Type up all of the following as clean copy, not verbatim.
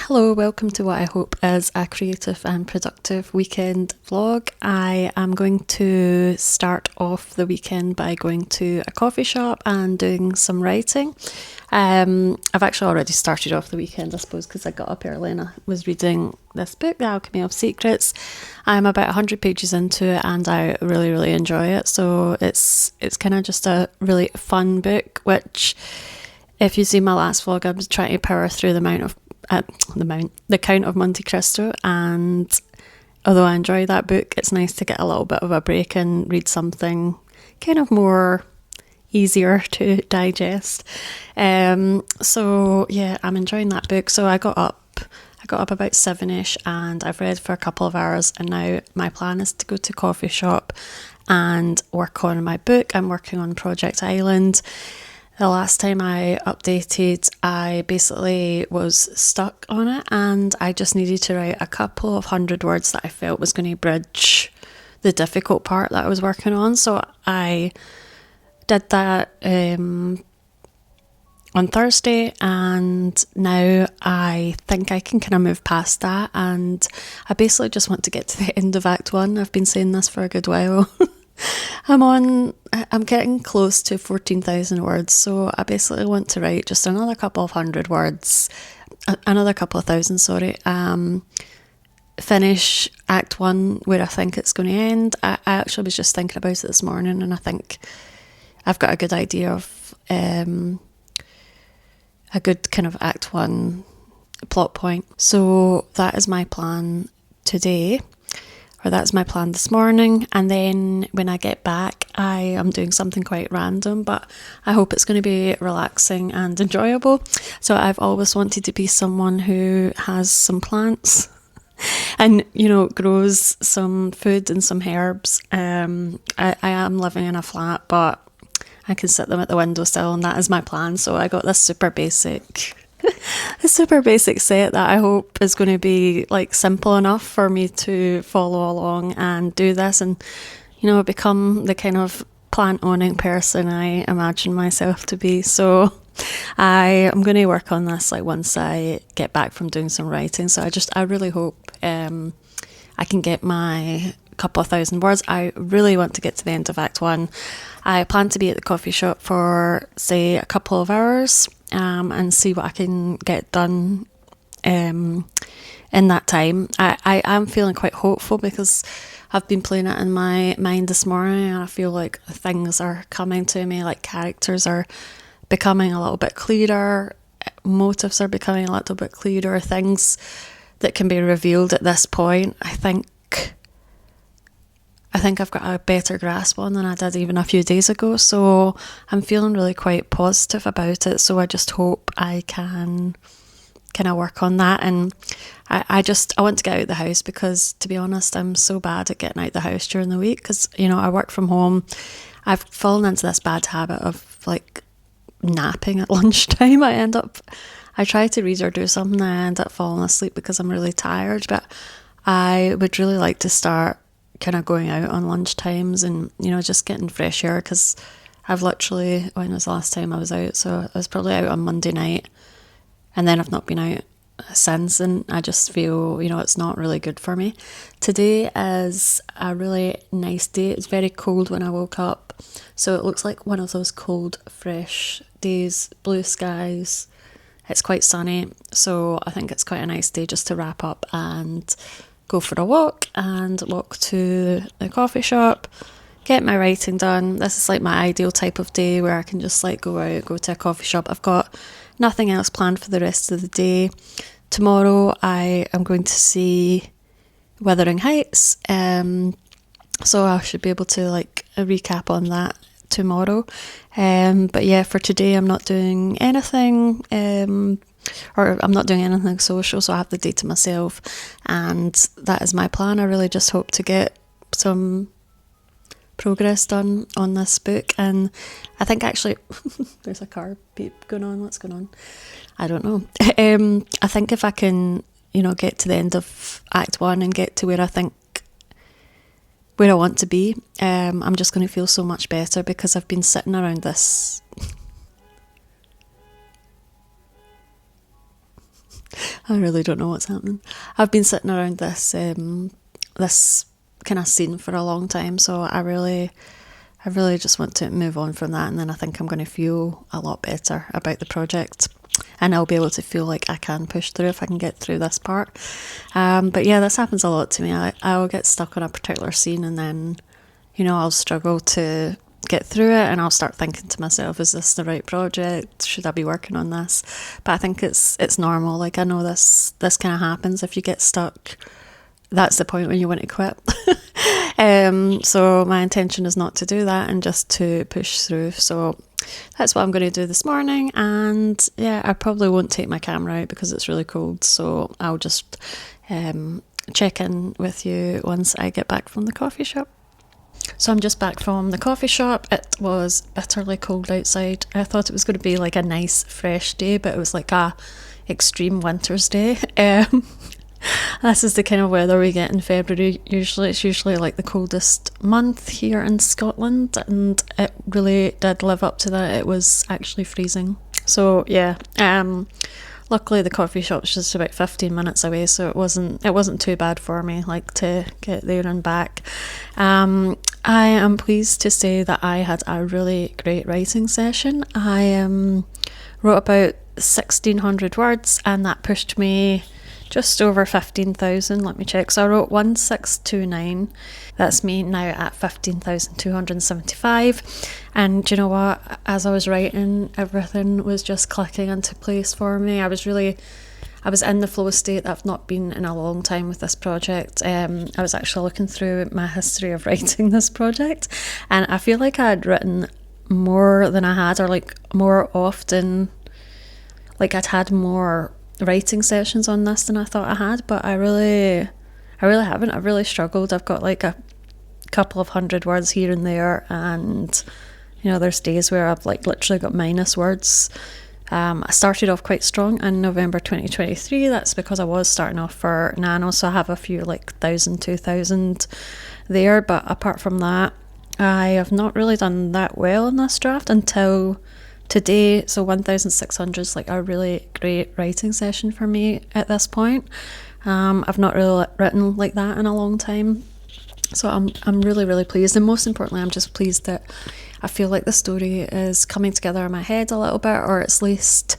Hello, welcome to what I hope is a creative and productive weekend vlog. I am going to start off the weekend by going to a coffee shop and doing some writing. I've actually already started off the weekend, I suppose, because I got up early and I was reading this book, The Alchemy of Secrets. I'm about 100 pages into it and I really, really enjoy it. So it's kind of just a really fun book, which, if you see my last vlog, I was trying to power through the Count of Monte Cristo, and although I enjoy that book, it's nice to get a little bit of a break and read something kind of more easier to digest. So yeah, I'm enjoying that book. So I got up about 7ish and I've read for a couple of hours, and now my plan is to go to a coffee shop and work on my book. I'm working on Project Island. The last time I updated, I basically was stuck on it and I just needed to write a couple of 100 words that I felt was going to bridge the difficult part that I was working on. So I did that on Thursday, and now I think I can kind of move past that, and I basically just want to get to the end of Act 1. I've been saying this for a good while. I'm getting close to 14,000 words, so I basically want to write just another couple of 100 words, another couple of thousand, sorry, finish Act 1 where I think it's going to end. I actually was just thinking about it this morning, and I think I've got a good idea of a good kind of Act 1 plot point. So that is my plan today. Or that's my plan this morning, and then when I get back I am doing something quite random, but I hope it's going to be relaxing and enjoyable. So I've always wanted to be someone who has some plants and, you know, grows some food and some herbs. I am living in a flat, but I can sit them at the window still, and that is my plan. So I got this super basic set that I hope is going to be like simple enough for me to follow along and do this, and, you know, become the kind of plant owning person I imagine myself to be. So I am going to work on this like once I get back from doing some writing. So I really hope I can get my couple of thousand words. I really want to get to the end of Act 1. I plan to be at the coffee shop for, say, a couple of hours and see what I can get done in that time. I am feeling quite hopeful because I've been playing it in my mind this morning, and I feel like things are coming to me, like characters are becoming a little bit clearer, motives are becoming a little bit clearer, things that can be revealed at this point. I think I've got a better grasp on than I did even a few days ago, so I'm feeling really quite positive about it. So I just hope I can kind of work on that, and I want to get out of the house because, to be honest, I'm so bad at getting out of the house during the week because, you know, I work from home. I've fallen into this bad habit of like napping at lunchtime. I try to read or do something and I end up falling asleep because I'm really tired, but I would really like to start kind of going out on lunch times and, you know, just getting fresh air, because I've literally, when was the last time I was out? So I was probably out on Monday night, and then I've not been out since, and I just feel, you know, it's not really good for me. Today is a really nice day. It's very cold when I woke up, so it looks like one of those cold, fresh days, blue skies. It's quite sunny, so I think it's quite a nice day just to wrap up and go for a walk and walk to the coffee shop, get my writing done. This is like my ideal type of day where I can just like go out, go to a coffee shop. I've got nothing else planned for the rest of the day. Tomorrow I am going to see Wuthering Heights, so I should be able to like recap on that tomorrow. But yeah, for today I'm not doing anything, or I'm not doing anything social, so I have the day to myself, and that is my plan. I really just hope to get some progress done on this book, and I think actually there's a car beep going on. What's going on? I don't know. I think if I can, you know, get to the end of Act 1 and get to where I want to be, I'm just going to feel so much better, because I've been sitting around this I really don't know what's happening. I've been sitting around this kind of scene for a long time, so I really just want to move on from that, and then I think I'm going to feel a lot better about the project, and I'll be able to feel like I can push through if I can get through this part. But yeah, this happens a lot to me. I'll get stuck on a particular scene, and then, I'll struggle to get through it, and I'll start thinking to myself, is this the right project? Should I be working on this? But I think it's normal. Like, I know this kind of happens if you get stuck. That's the point when you want to quit. So my intention is not to do that and just to push through. So that's what I'm going to do this morning. And yeah, I probably won't take my camera out because it's really cold. So I'll just check in with you once I get back from the coffee shop. So I'm just back from the coffee shop. It was bitterly cold outside. I thought it was going to be like a nice fresh day, but it was like a extreme winter's day. This is the kind of weather we get in February. It's usually like the coldest month here in Scotland, and it really did live up to that. It was actually freezing. So yeah, luckily the coffee shop's just about 15 minutes away, so it wasn't too bad for me, like, to get there and back. I am pleased to say that I had a really great writing session. I wrote about 1,600 words, and that pushed me just over 15,000. Let me check. So I wrote 1629. That's me now at 15,275. And do you know what? As I was writing, everything was just clicking into place for me. I was in the flow state that I've not been in a long time with this project. I was actually looking through my history of writing this project, and I feel like I had written more than I had, or like more often. Like, I'd had more writing sessions on this than I thought I had, but I really haven't. I've really struggled. I've got like a couple of hundred words here and there, and there's days where I've like literally got minus words. I started off quite strong in November 2023. That's because I was starting off for Nano, so I have a few like 1,000, 2,000 there, but apart from that, I have not really done that well in this draft until today. So 1,600 is like a really great writing session for me at this point. I've not really written like that in a long time, so I'm really, really pleased, and most importantly, I'm just pleased that I feel like the story is coming together in my head a little bit, or at least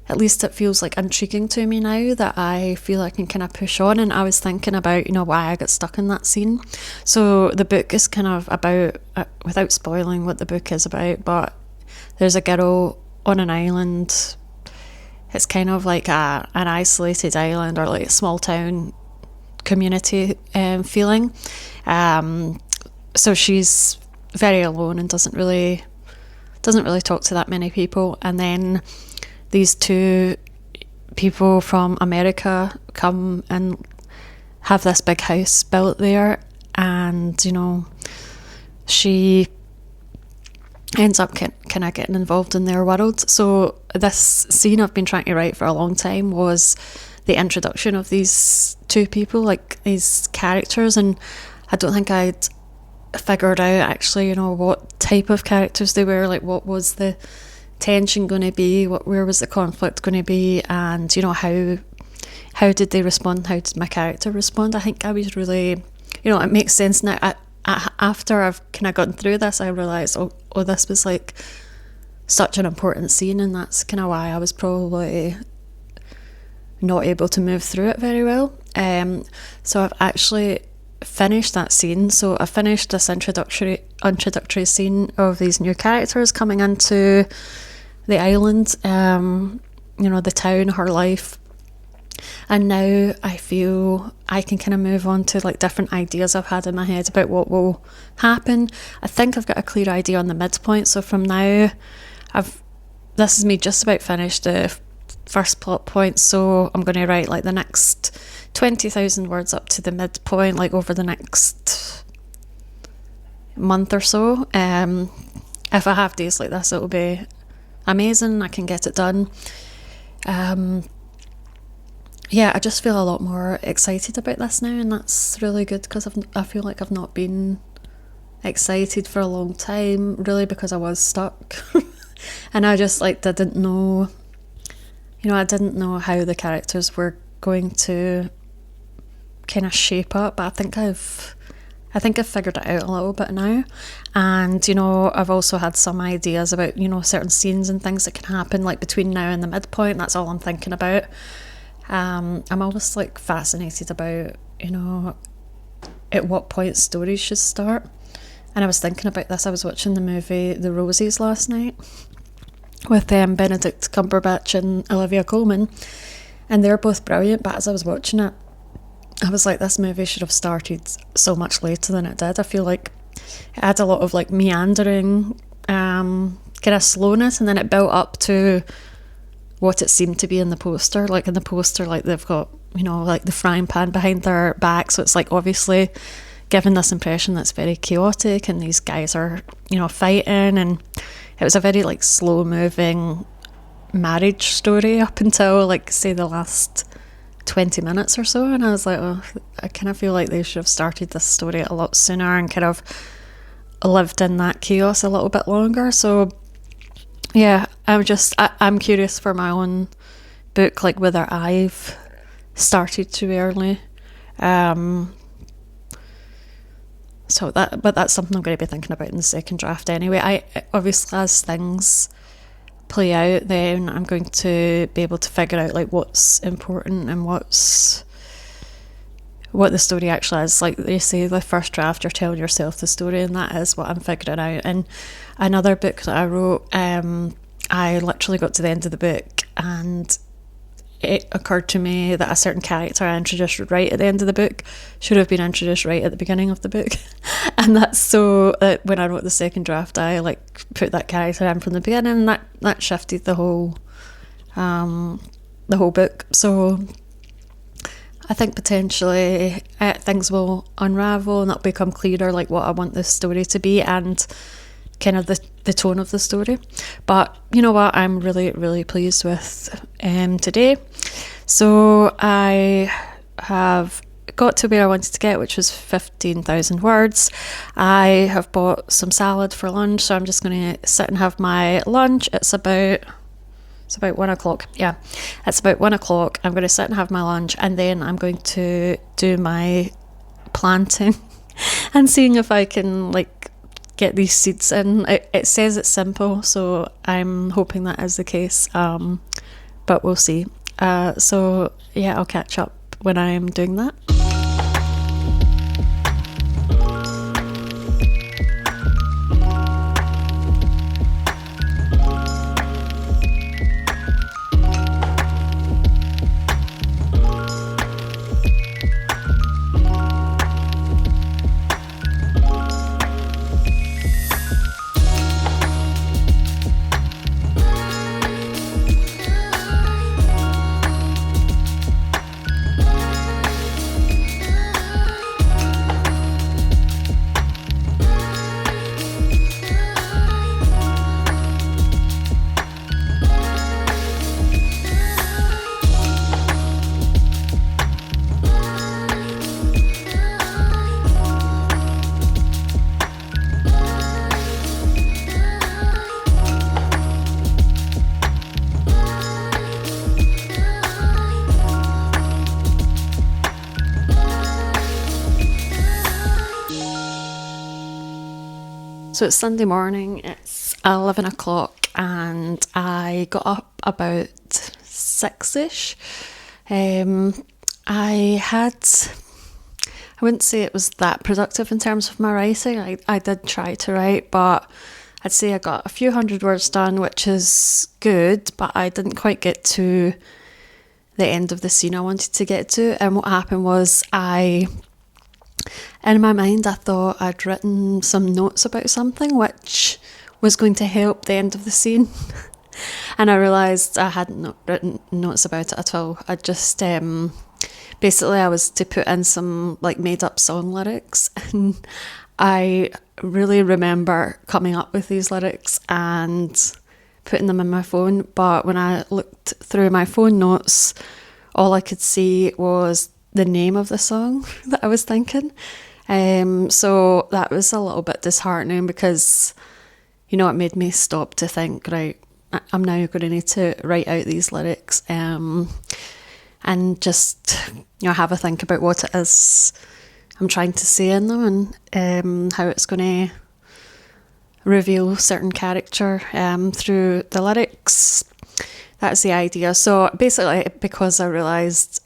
it feels like intriguing to me now, that I feel I can kind of push on. And I was thinking about why I got stuck in that scene. So the book is kind of about, without spoiling what the book is about, but there's a girl on an island. It's kind of like an isolated island, or like a small town community feeling. So she's very alone and doesn't really talk to that many people. And then these two people from America come and have this big house built there, and she ends up kind of getting involved in their world. So this scene I've been trying to write for a long time was the introduction of these two people, like these characters, and I don't think I'd figured out actually what type of characters they were. Like, what was the tension going to be, where was the conflict going to be, and how did they respond, how did my character respond. I think I was really, it makes sense now. After I've kind of gotten through this, I realised, oh, this was like such an important scene, and that's kind of why I was probably not able to move through it very well. So I've actually finished that scene. So I finished this introductory scene of these new characters coming into the island, the town, her life. And now I feel I can kind of move on to like different ideas I've had in my head about what will happen. I think I've got a clear idea on the midpoint. So from now, this is me just about finished the first plot point. So I'm going to write like the next 20,000 words up to the midpoint, like over the next month or so. If I have days like this, it'll be amazing. I can get it done. Yeah, I just feel a lot more excited about this now, and that's really good, because I feel like I've not been excited for a long time, really, because I was stuck. And I just didn't know I didn't know how the characters were going to kind of shape up, but I think I've figured it out a little bit now. And, I've also had some ideas about, certain scenes and things that can happen like between now and the midpoint. That's all I'm thinking about. I'm always like fascinated about, at what point stories should start. And I was thinking about this. I was watching the movie The Roses last night with Benedict Cumberbatch and Olivia Colman. And they're both brilliant, but as I was watching it, I was like, this movie should have started so much later than it did. I feel like it had a lot of like meandering kind of slowness, and then it built up to what it seemed to be in the poster. Like in the poster, like they've got, like the frying pan behind their back, so it's like obviously giving this impression that's very chaotic, and these guys are, fighting, and it was a very like slow moving marriage story up until like say the last 20 minutes or so, and I was like, oh, I kind of feel like they should have started this story a lot sooner and kind of lived in that chaos a little bit longer. So yeah, I'm curious for my own book, like whether I've started too early. But that's something I'm going to be thinking about in the second draft anyway. I obviously, as things play out, then I'm going to be able to figure out like what's important and what the story actually is. Like they say, the first draft, you're telling yourself the story, and that is what I'm figuring out. And another book that I wrote, I literally got to the end of the book and it occurred to me that a certain character I introduced right at the end of the book should have been introduced right at the beginning of the book. And that's so when I wrote the second draft, I like put that character in from the beginning, and that shifted the whole book. So I think potentially things will unravel and it'll become clearer like what I want this story to be and kind of the tone of the story. But you know what, I'm really, really pleased with today. So I have got to where I wanted to get, which was 15,000 words. I have bought some salad for lunch, so I'm just going to sit and have my lunch. It's about 1 o'clock. Yeah, it's about 1 o'clock. I'm going to sit and have my lunch, and then I'm going to do my planting and seeing if I can like get these seeds in. It says it's simple, so I'm hoping that is the case, but we'll see. So yeah, I'll catch up when I'm doing that. So it's Sunday morning, it's 11 o'clock, and I got up about 6ish. I wouldn't say it was that productive in terms of my writing. I did try to write, but I'd say I got a few hundred words done, which is good, but I didn't quite get to the end of the scene I wanted to get to. And what happened was in my mind, I thought I'd written some notes about something which was going to help the end of the scene. And I realised I hadn't written notes about it at all. I just, basically I was to put in some like made up song lyrics. And I really remember coming up with these lyrics and putting them in my phone. But when I looked through my phone notes, all I could see was the name of the song that I was thinking. So that was a little bit disheartening because, it made me stop to think, right, I'm now going to need to write out these lyrics, and just, have a think about what it is I'm trying to say in them, and how it's going to reveal certain character through the lyrics. That's the idea. So basically, because I realised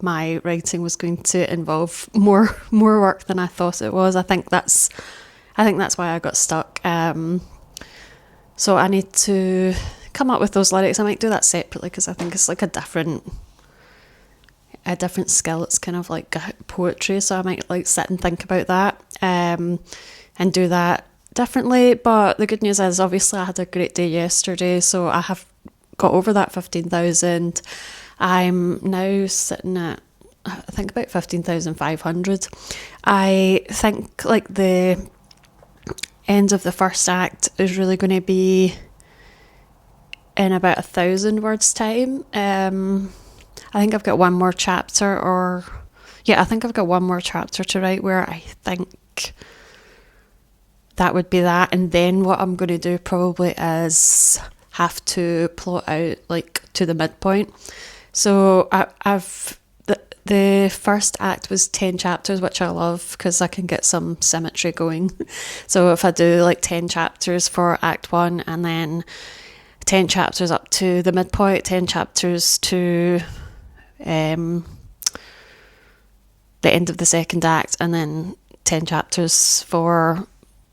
my writing was going to involve more work than I thought it was, I think that's why I got stuck. So I need to come up with those lyrics. I might do that separately because I think it's like a different skill. It's kind of like poetry, so I might like sit and think about that, and do that differently. But the good news is, obviously, I had a great day yesterday, so I have got over that 15,000. I'm now sitting at, I think, about 15,500. I think like the end of the first act is really going to be in about 1,000 words time. I think I've got one more chapter, I think I've got one more chapter to write where I think that would be that. And then what I'm going to do probably is have to plot out like to the midpoint. So the first act was 10 chapters, which I love because I can get some symmetry going. So if I do like 10 chapters for Act 1 and then 10 chapters up to the midpoint, 10 chapters to the end of the second act, and then 10 chapters for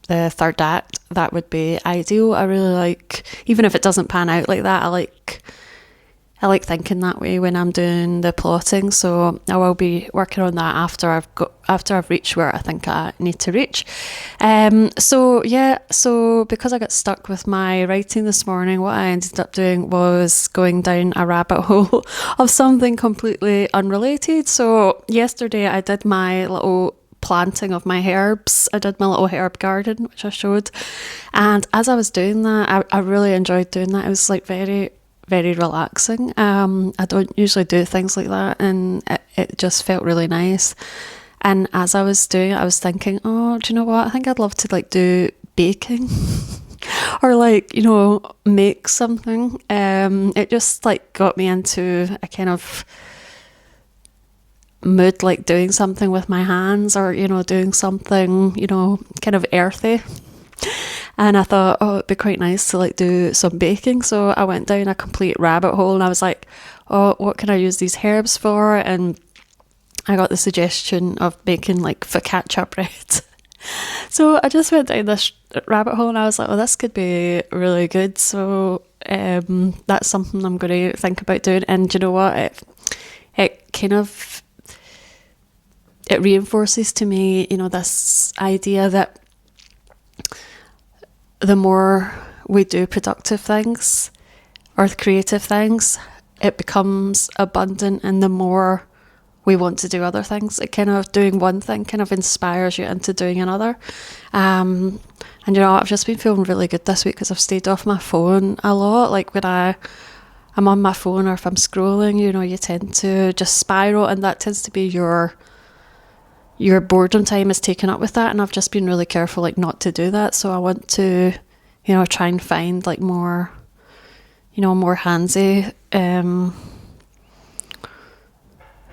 the third act, that would be ideal. I really like, even if it doesn't pan out like that, I like thinking that way when I'm doing the plotting. So I will be working on that after I've reached where I think I need to reach. So because I got stuck with my writing this morning, what I ended up doing was going down a rabbit hole of something completely unrelated. So yesterday I did my little planting of my herbs. I did my little herb garden, which I showed. And as I was doing that, I really enjoyed doing that. It was like very, very relaxing. I don't usually do things like that, and it just felt really nice. And as I was doing it, I was thinking, oh, do you know what? I think I'd love to like do baking or like, make something. It just like got me into a kind of mood, like doing something with my hands, or doing something kind of earthy. And I thought, oh, it'd be quite nice to like do some baking. So I went down a complete rabbit hole, and I was like, oh, what can I use these herbs for? And I got the suggestion of making like focaccia bread. So I just went down this rabbit hole, and I was like, oh, this could be really good. So that's something I'm going to think about doing. And you know what? It kind of, it reinforces to me, this idea that the more we do productive things or creative things, it becomes abundant, and the more we want to do other things. It kind of, doing one thing kind of inspires you into doing another. And I've just been feeling really good this week because I've stayed off my phone a lot. Like when I'm on my phone, or if I'm scrolling, you tend to just spiral, and that tends to be your boredom time is taken up with that. And I've just been really careful like not to do that. So I want to, try and find like more, more handsy and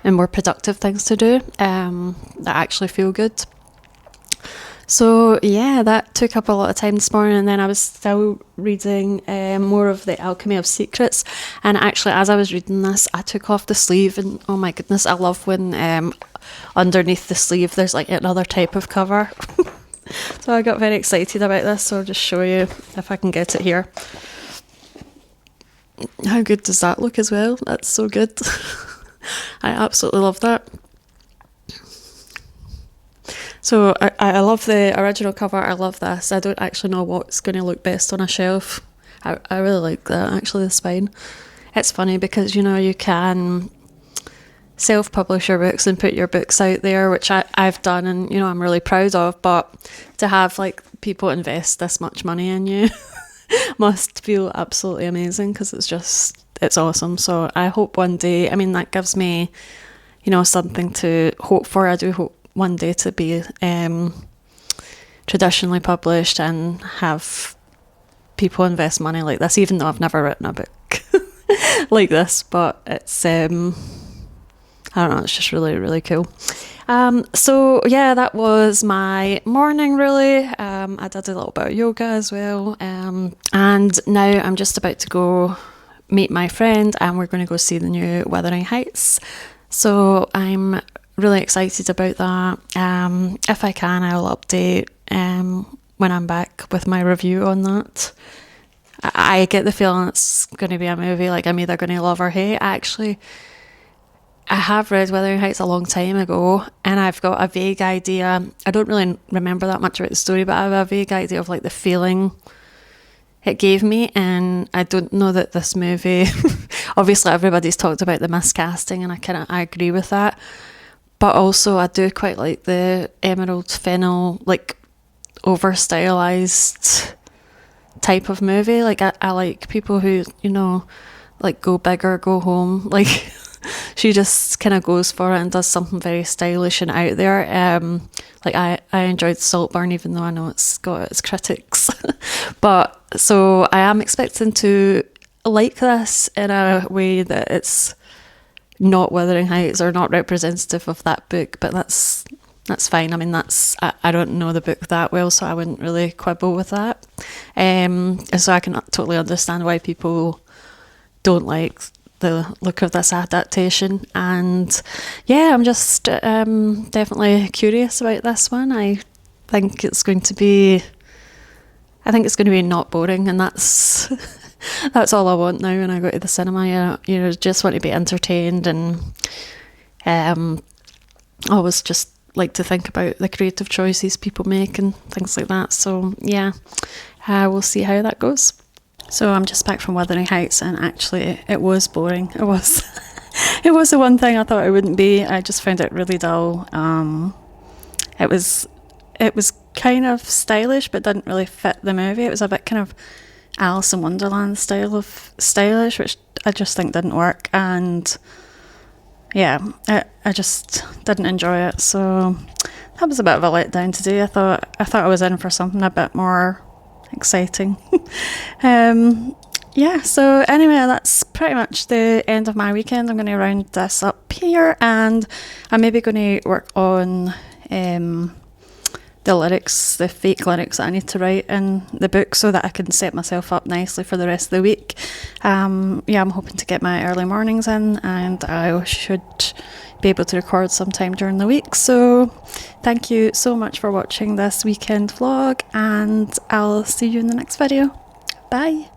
more productive things to do that actually feel good. So yeah, that took up a lot of time this morning, and then I was still reading more of The Alchemy of Secrets. And actually, as I was reading this, I took off the sleeve, and oh my goodness, I love when underneath the sleeve there's like another type of cover. So I got very excited about this, so I'll just show you if I can get it here. How good does that look as well? That's so good. I absolutely love that. So I love the original cover. I love this. I don't actually know what's going to look best on a shelf. I really like that, actually, the spine. It's funny because, you can self-publish your books and put your books out there, which I've done, and, I'm really proud of. But to have, like, people invest this much money in you must feel absolutely amazing, because it's awesome. So I hope one day, that gives me, something to hope for. I do hope one day to be traditionally published and have people invest money like this, even though I've never written a book like this, but it's I don't know, it's just really, really cool. So yeah, that was my morning really. I did a little bit of yoga as well. And now I'm just about to go meet my friend and we're going to go see the new Wuthering Heights. So I'm really excited about that. If I can, I'll update when I'm back with my review on that. I get the feeling it's going to be a movie like I'm either going to love or hate. I have read Wuthering Heights a long time ago and I've got a vague idea. I don't really remember that much about the story, but I have a vague idea of like the feeling it gave me, and I don't know that this movie obviously everybody's talked about the miscasting and I agree with that, but also I do quite like the Emerald Fennell like over stylized type of movie. Like I like people who, you know, like go big or go home. Like she just kind of goes for it and does something very stylish and out there. Like I enjoyed Saltburn, even though I know it's got its critics. But so I am expecting to like this in a way that it's not Wuthering Heights or not representative of that book, but that's fine. I mean, I don't know the book that well, so I wouldn't really quibble with that. So I can totally understand why people don't like the look of this adaptation. And yeah, I'm just definitely curious about this one. I think it's going to be not boring, and that's that's all I want now when I go to the cinema. You know, just want to be entertained, and always just like to think about the creative choices people make and things like that. So yeah, we'll see how that goes. So I'm just back from Wuthering Heights, and actually it was boring. It was it was the one thing I thought it wouldn't be. I just found it really dull. It was kind of stylish but didn't really fit the movie. It was a bit kind of Alice in Wonderland style of stylish, which I just think didn't work. And yeah, I just didn't enjoy it. So that was a bit of a letdown today. I thought I was in for something a bit more exciting. Yeah, so anyway, that's pretty much the end of my weekend. I'm going to round this up here, and I'm maybe going to work on the lyrics, the fake lyrics that I need to write in the book, so that I can set myself up nicely for the rest of the week. Yeah, I'm hoping to get my early mornings in, and I should be able to record sometime during the week. So thank you so much for watching this weekend vlog, and I'll see you in the next video. Bye.